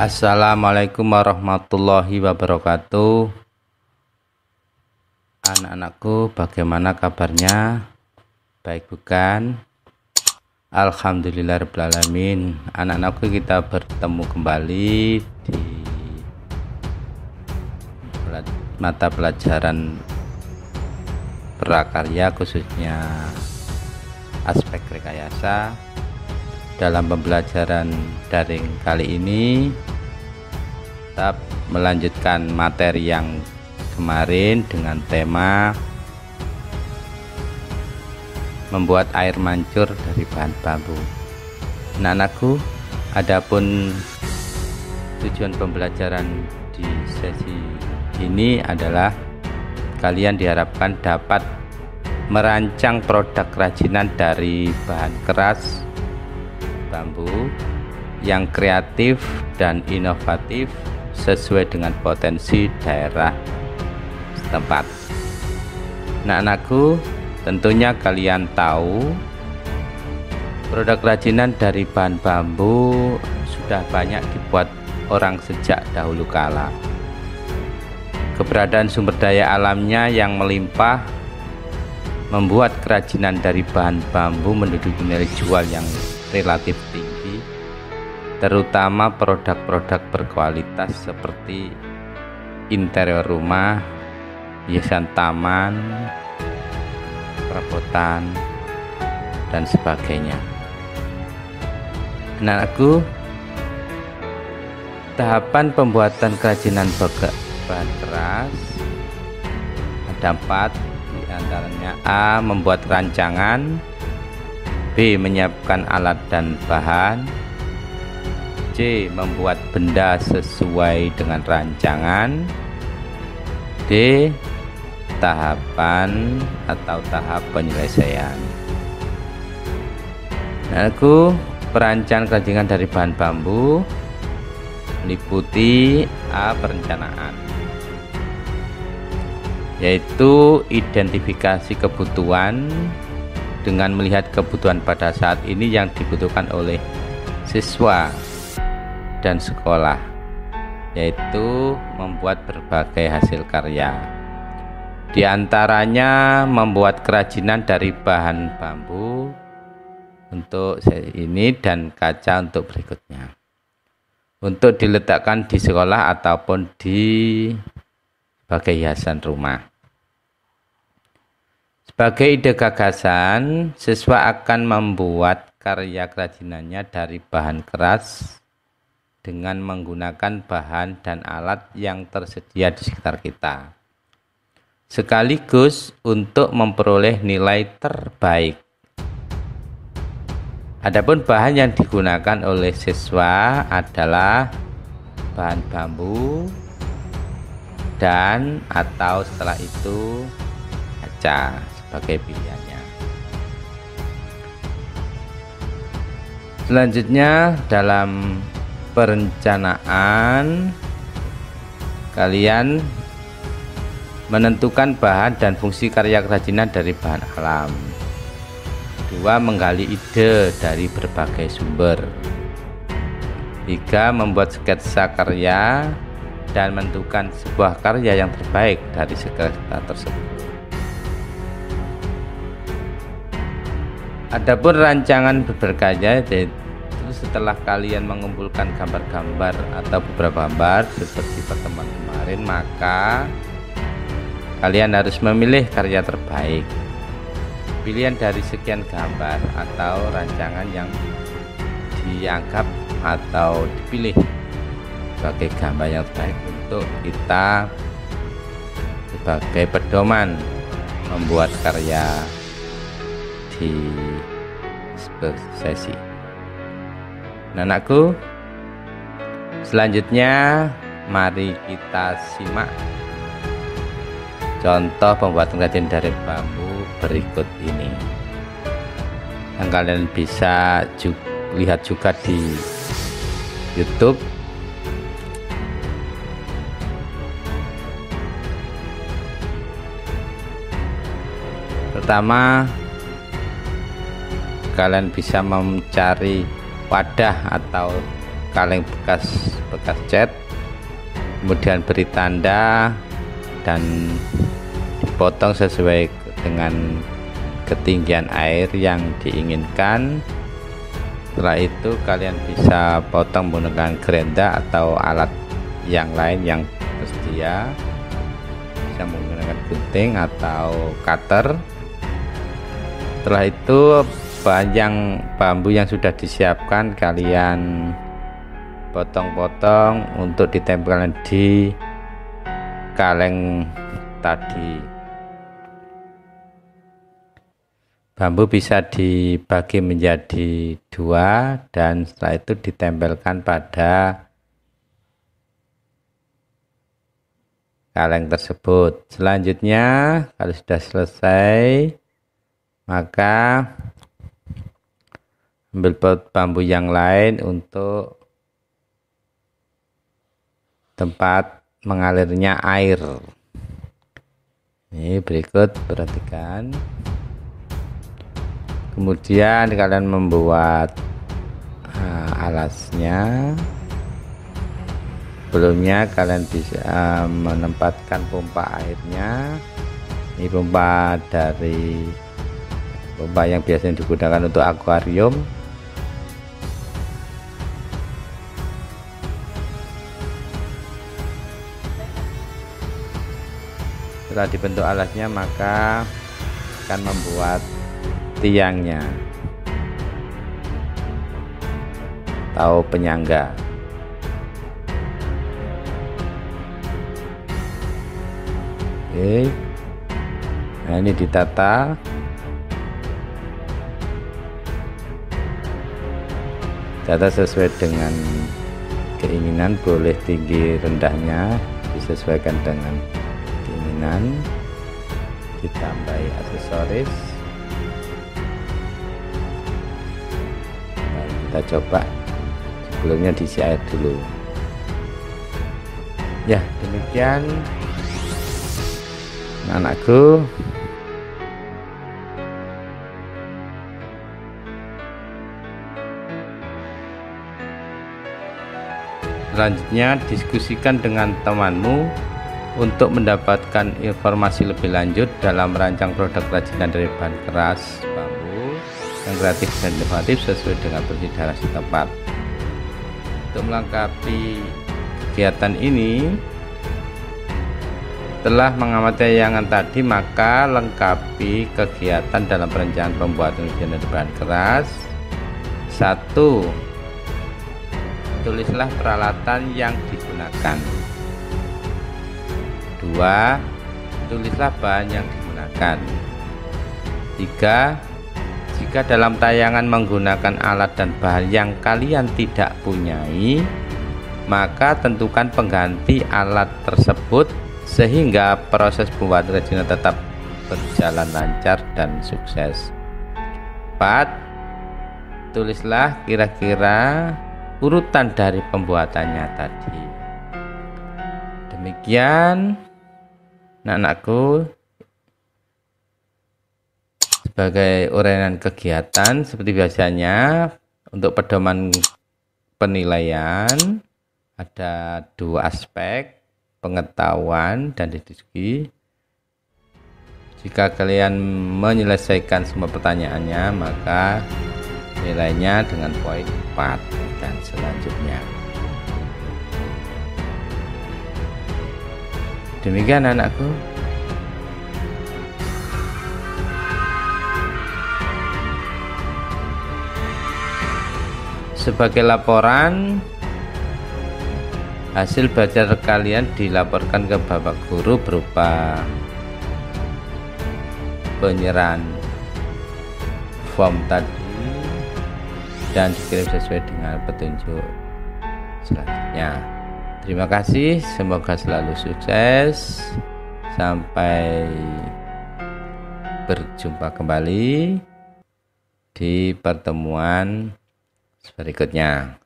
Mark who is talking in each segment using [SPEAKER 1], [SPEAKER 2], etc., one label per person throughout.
[SPEAKER 1] Assalamualaikum warahmatullahi wabarakatuh. Anak-anakku, bagaimana kabarnya? Baik bukan? Alhamdulillah rabbil alamin. Anak-anakku, kita bertemu kembali di mata pelajaran prakarya, khususnya aspek rekayasa. Dalam pembelajaran daring kali ini kita melanjutkan materi yang kemarin dengan tema membuat air mancur dari bahan bambu. Anak-anakku, adapun tujuan pembelajaran di sesi ini adalah kalian diharapkan dapat merancang produk kerajinan dari bahan keras bambu yang kreatif dan inovatif sesuai dengan potensi daerah setempat. Anak-anakku, tentunya kalian tahu produk kerajinan dari bahan bambu sudah banyak dibuat orang sejak dahulu kala. Keberadaan sumber daya alamnya yang melimpah membuat kerajinan dari bahan bambu menduduki nilai jual yang relatif tinggi, terutama produk-produk berkualitas seperti interior rumah, hiasan taman, perabotan, dan sebagainya. Anakku, tahapan pembuatan kerajinan bahan keras ada 4, di antaranya: A. Membuat rancangan, B. Menyiapkan alat dan bahan, C. Membuat benda sesuai dengan rancangan, D. Tahapan atau tahap penyelesaian. Aku perancangan kerajinan dari bahan bambu meliputi A. Perencanaan, yaitu identifikasi kebutuhan dengan melihat kebutuhan pada saat ini yang dibutuhkan oleh siswa dan sekolah, yaitu membuat berbagai hasil karya. Di antaranya membuat kerajinan dari bahan bambu untuk ini dan kaca untuk berikutnya, untuk diletakkan di sekolah ataupun di sebagai hiasan rumah. Sebagai ide gagasan, siswa akan membuat karya kerajinannya dari bahan keras dengan menggunakan bahan dan alat yang tersedia di sekitar kita, sekaligus untuk memperoleh nilai terbaik. Adapun bahan yang digunakan oleh siswa adalah bahan bambu dan atau setelah itu kaca sebagai pilihannya. Selanjutnya, dalam perencanaan kalian menentukan bahan dan fungsi karya kerajinan dari bahan alam. 2. Menggali ide dari berbagai sumber. 3. Membuat sketsa karya dan menentukan sebuah karya yang terbaik dari sketsa tersebut. Adapun rancangan berkarya, yaitu setelah kalian mengumpulkan gambar-gambar atau beberapa gambar seperti pertemuan kemarin, maka kalian harus memilih karya terbaik. Pilihan dari sekian gambar atau rancangan yang dianggap atau dipilih sebagai gambar yang terbaik untuk kita sebagai pedoman membuat karya di sesi. Anakku, selanjutnya mari kita simak contoh pembuatan kerajinan dari bambu berikut ini, yang kalian bisa lihat juga di YouTube. Pertama, kalian bisa mencari wadah atau kaleng bekas cat, kemudian beri tanda dan dipotong sesuai dengan ketinggian air yang diinginkan. Setelah itu kalian bisa potong menggunakan gerenda atau alat yang lain yang tersedia, bisa menggunakan gunting atau cutter. Setelah itu bambu yang sudah disiapkan kalian potong-potong untuk ditempelkan di kaleng tadi. Bambu bisa dibagi menjadi 2 dan setelah itu ditempelkan pada kaleng tersebut. Selanjutnya kalau sudah selesai, maka ambil bambu yang lain untuk tempat mengalirnya air. Ini berikut, perhatikan. Kemudian kalian membuat alasnya. Sebelumnya kalian bisa menempatkan pompa airnya. Ini pompa yang biasanya digunakan untuk akuarium. Setelah dibentuk alasnya, maka akan membuat tiangnya atau penyangga. Oke, nah ini ditata. Sesuai dengan keinginan, boleh tinggi rendahnya disesuaikan dengan keinginan. Ditambahi aksesoris. Kita coba, sebelumnya diisi air dulu. Ya, demikian anakku. Selanjutnya diskusikan dengan temanmu untuk mendapatkan informasi lebih lanjut dalam merancang produk kerajinan dari bahan keras bambu yang kreatif dan inovatif sesuai dengan persidangan setempat. Untuk melengkapi kegiatan ini, setelah mengamati tayangan tadi, maka lengkapi kegiatan dalam perencanaan pembuatan kerajinan dari bahan keras. 1. Tulislah peralatan yang digunakan. 2. Tulislah bahan yang digunakan. 3. Jika dalam tayangan menggunakan alat dan bahan yang kalian tidak punyai, maka tentukan pengganti alat tersebut sehingga proses pembuatan kerajinan tetap berjalan lancar dan sukses. 4. Tulislah kira-kira urutan dari pembuatannya tadi. Demikian anak-anakku, sebagai uraian kegiatan seperti biasanya. Untuk pedoman penilaian ada 2 aspek, pengetahuan dan diskusi. Jika kalian menyelesaikan semua pertanyaannya, maka nilainya dengan poin 4 dan selanjutnya. Demikian anakku. Sebagai laporan, hasil belajar kalian dilaporkan ke Bapak Guru berupa penyerahan form tadi dan dikirim sesuai dengan petunjuk selanjutnya. Terima kasih, semoga selalu sukses. Sampai berjumpa kembali di pertemuan berikutnya.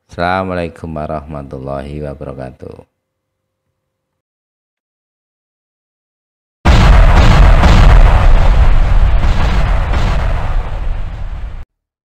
[SPEAKER 1] Assalamualaikum warahmatullahi wabarakatuh.